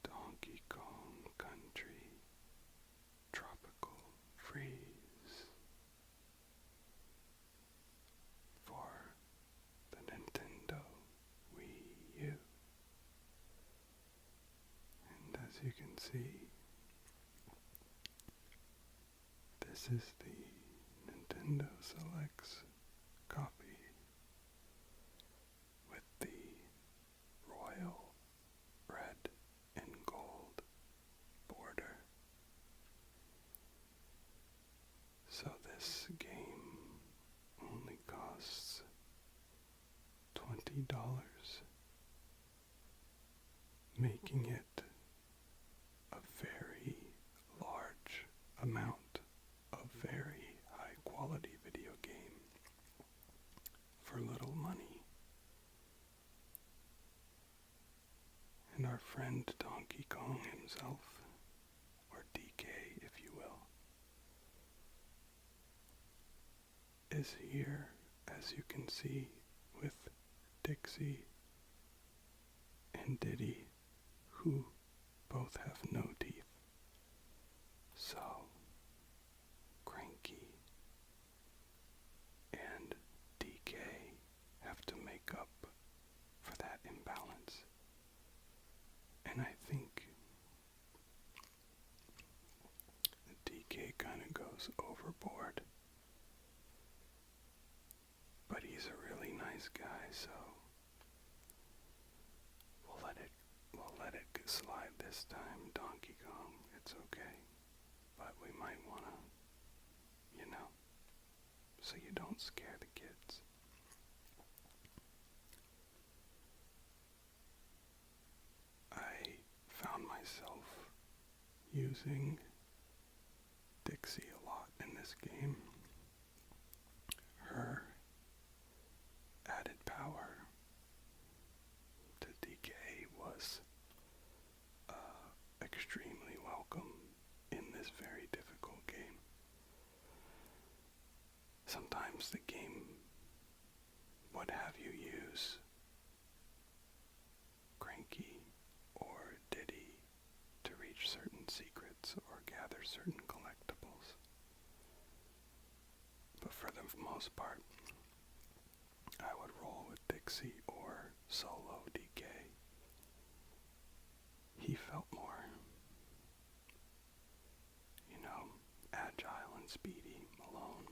Donkey Kong Country Tropical Freeze for the Nintendo Wii U. And as you can see, this is the Nintendo Selects copy with the royal red and gold border. So this game only costs $20, making it a very large amount of very high quality video game for little money. And our friend Donkey Kong himself, or DK if you will, is here, as you can see, with Dixie and Diddy, who both have no teeth. So, Cranky and DK have to make up for that imbalance. And I think DK kind of goes overboard. But he's a really nice guy, so we'll let it slide this time, Donkey Kong. It's okay. But we might wanna, so you don't scare the kids. I found myself using Dixie a lot in this game. Her added power to DK was extremely welcome in this very difficult game. Sometimes the game would have you use Cranky or Diddy to reach certain secrets or gather certain collectibles. But for the most part, I would roll with Dixie or solo DK. He felt more, agile and speedy alone,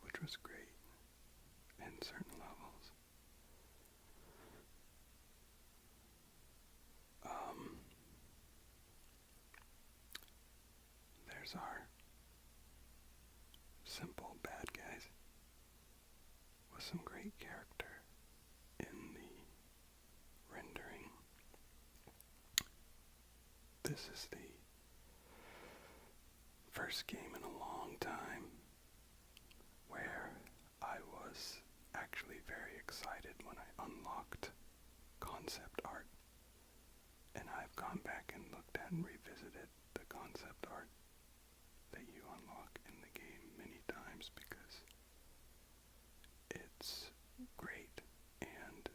which was great in certain levels. There's our simple bad guys with some great character in the rendering. This is the first game in a long time where I was actually very excited when I unlocked concept art. And I've gone back and looked at and revisited the concept art that you unlock in the game many times because it's great, and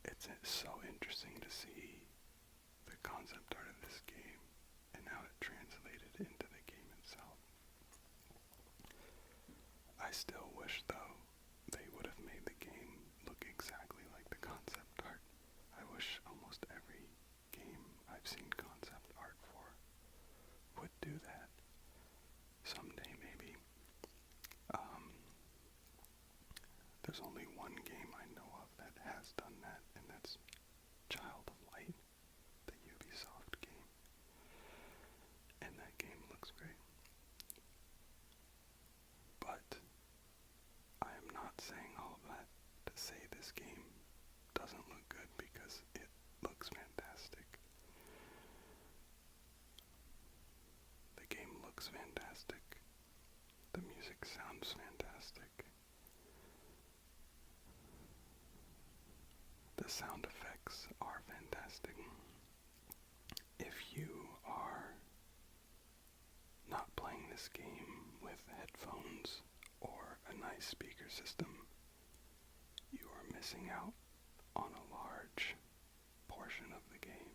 it's so interesting to see the concept art of this game and how it translated into the game itself. I still wish, though, they would have made the game look exactly like the concept art. I wish almost every game I've seen concept art for would do that. Someday, maybe. There's only one game I know of that has done that, and that's Child of Light, the Ubisoft game. And that game looks great. But I am not saying all of that to say this game doesn't look good, because it looks fantastic. The game looks fantastic. The music sounds fantastic. The sound effects are fantastic. fantastic. If you are not playing this game with headphones or a nice speaker system, you are missing out on a large portion of the game.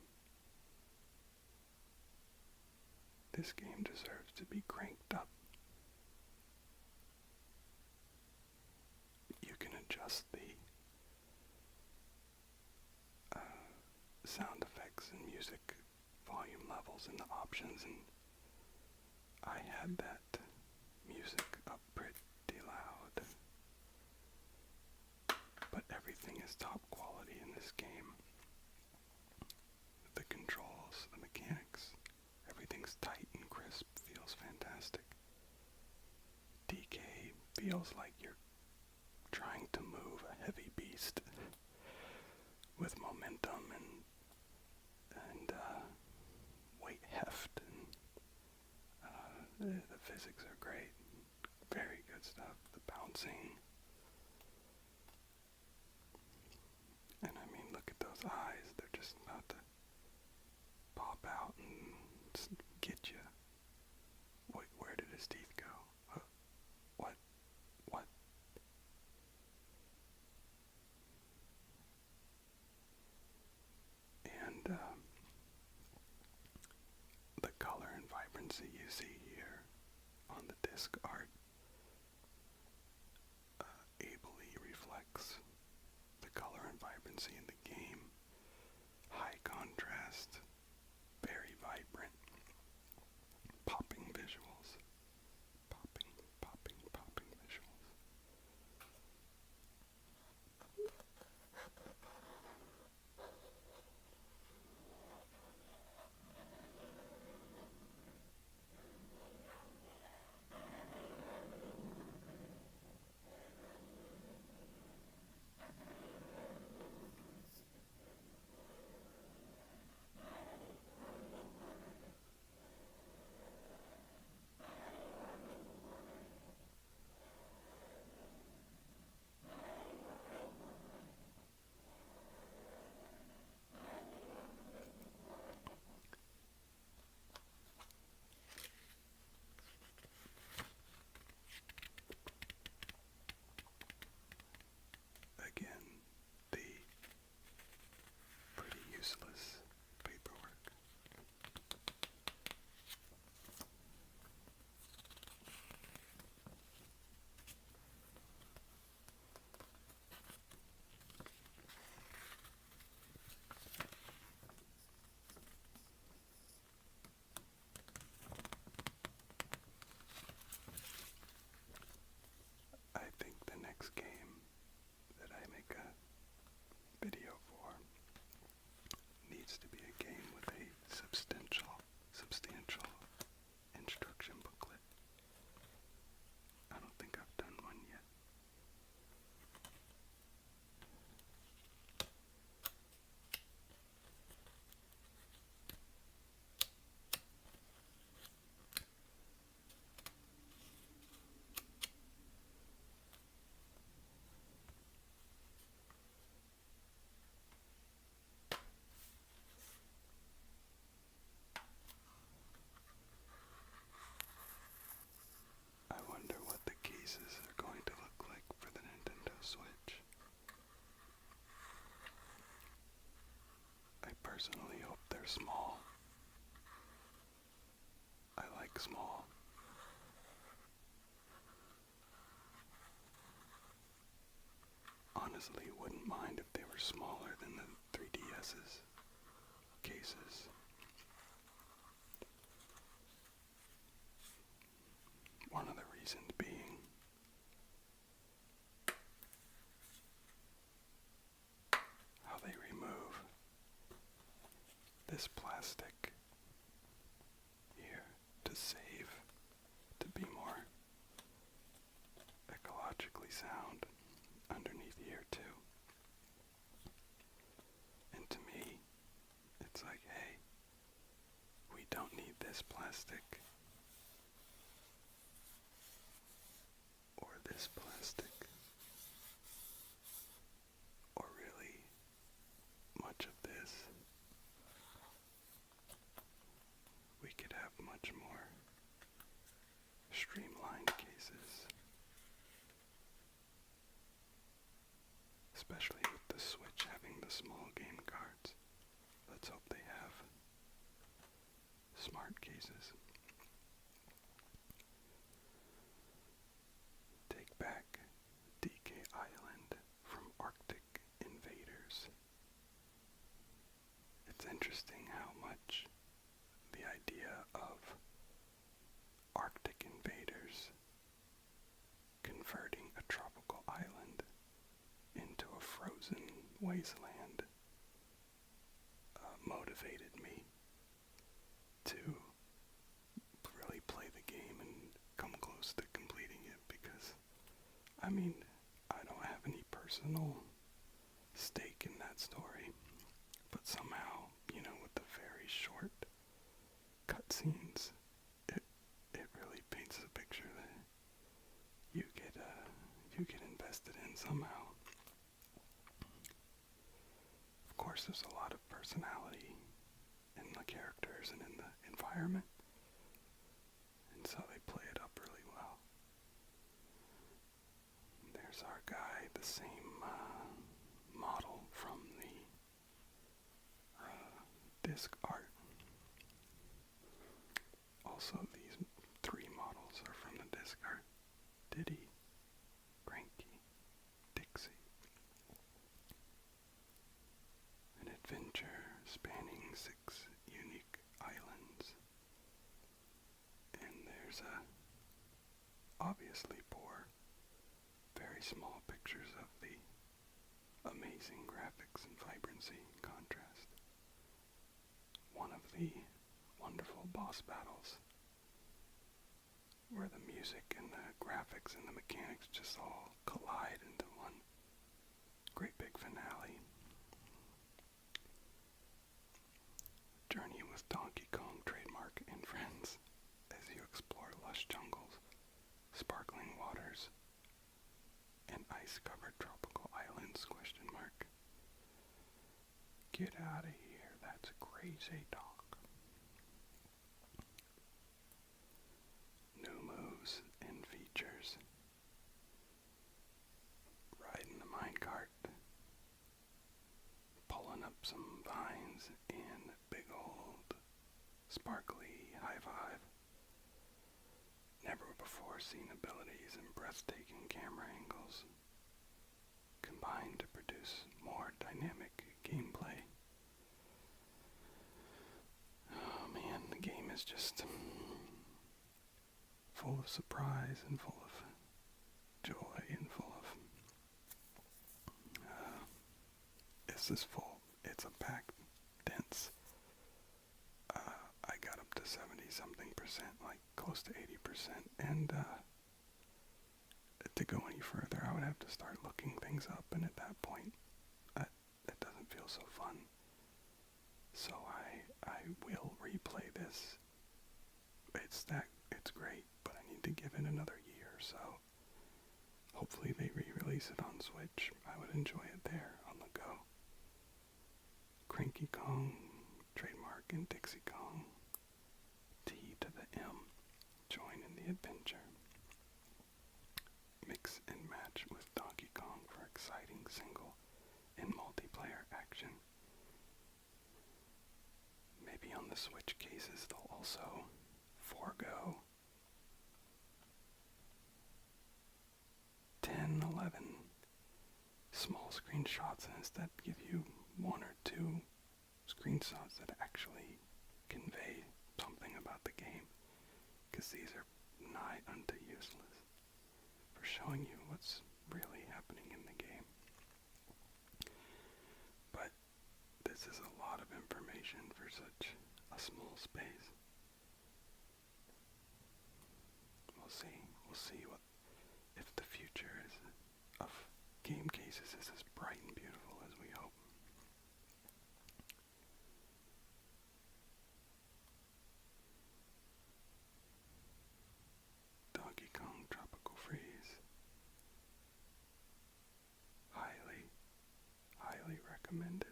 This game deserves to be cranked up. You can adjust the sound effects and music volume levels in the options, and I had that music up pretty loud. But everything is top quality in this game. The controls, the mechanics, everything's tight and crisp, feels fantastic. DK feels like you're trying to move a heavy beast with momentum and weight heft, and the physics are great. Very good stuff. The bouncing. And I mean, look at those eyes. They're just about to pop out and get you. Wait, where did his teeth go? Huh? What? What? And the color and vibrancy you see here on the disc art ably reflects the color and vibrancy in the game. High contrast, very vibrant, popping visuals. Popping, popping, popping visuals. Again, the pretty useless paperwork. I think the next game that I make a video for needs to be a game with a substantial instruction booklet. I don't think I've done one yet. I wonder what the cases are going to look like for the Nintendo Switch. I personally hope they're small. I like small. Honestly, wouldn't mind if they were smaller than the 3DS's cases. One of the reasons being how they remove this plastic here to save, to be more ecologically sound underneath here too. And to me, it's like, hey, we don't need this plastic or this plastic or really much of this. especially with the Switch having the small game cards. Let's hope they have smart cases. Take back DK Island from Arctic invaders. It's interesting how much the idea of Arctic invaders converting a tropical island into a frozen wasteland motivated me to really play the game and come close to completing it, because I mean, I don't have any personal stake in that story, but somehow, with the very short cutscenes, it really paints a picture that you get invested in somehow. Of course, there's a lot of personality in the characters and in the environment, and so they play it up really well. There's our guy, the same model from the disc art. Also, these three models are from the disc art. Diddy, Cranky, Dixie. An adventure spanning 6 unique islands. And there's obviously poor, very small pictures of the amazing graphics and vibrancy and contrast. One of the wonderful boss battles where the music and the graphics and the mechanics just all collide into one great big finale. Journey with Donkey Kong trademark and friends as you explore lush jungles, sparkling waters, and ice-covered tropical islands, ? Get out of here, that's crazy talk. New moves and features. Riding the minecart, pulling up some vines in big old sparkly high five. Never before seen abilities and breathtaking camera angles combined to produce more dynamic gameplay. Oh man, the game is just full of surprise and full of joy and full of it's a packed, dense. I got up to 70-something%, like close to 80%, and to go any further, I would have to start looking things up, and at that point, it doesn't feel so fun. So I will replay this. It's great, but I need to give it another year, so hopefully they re-release it on Switch. I would enjoy it there on the go. Cranky Kong, trademark, and Dixie Kong. T to the M. Join in the adventure. Mix and match with Donkey Kong for exciting single and multiplayer action. Maybe on the Switch cases they'll also forego 10, 11 small screenshots and instead give you 1 or 2 screenshots that actually convey something about the game, because these are nigh unto useless for showing you what's really happening in the game. But this is a lot of information for such a small space. We'll see what if the future of game cases is as bright and beautiful as we hope. Donkey Kong Tropical Freeze. Highly recommended.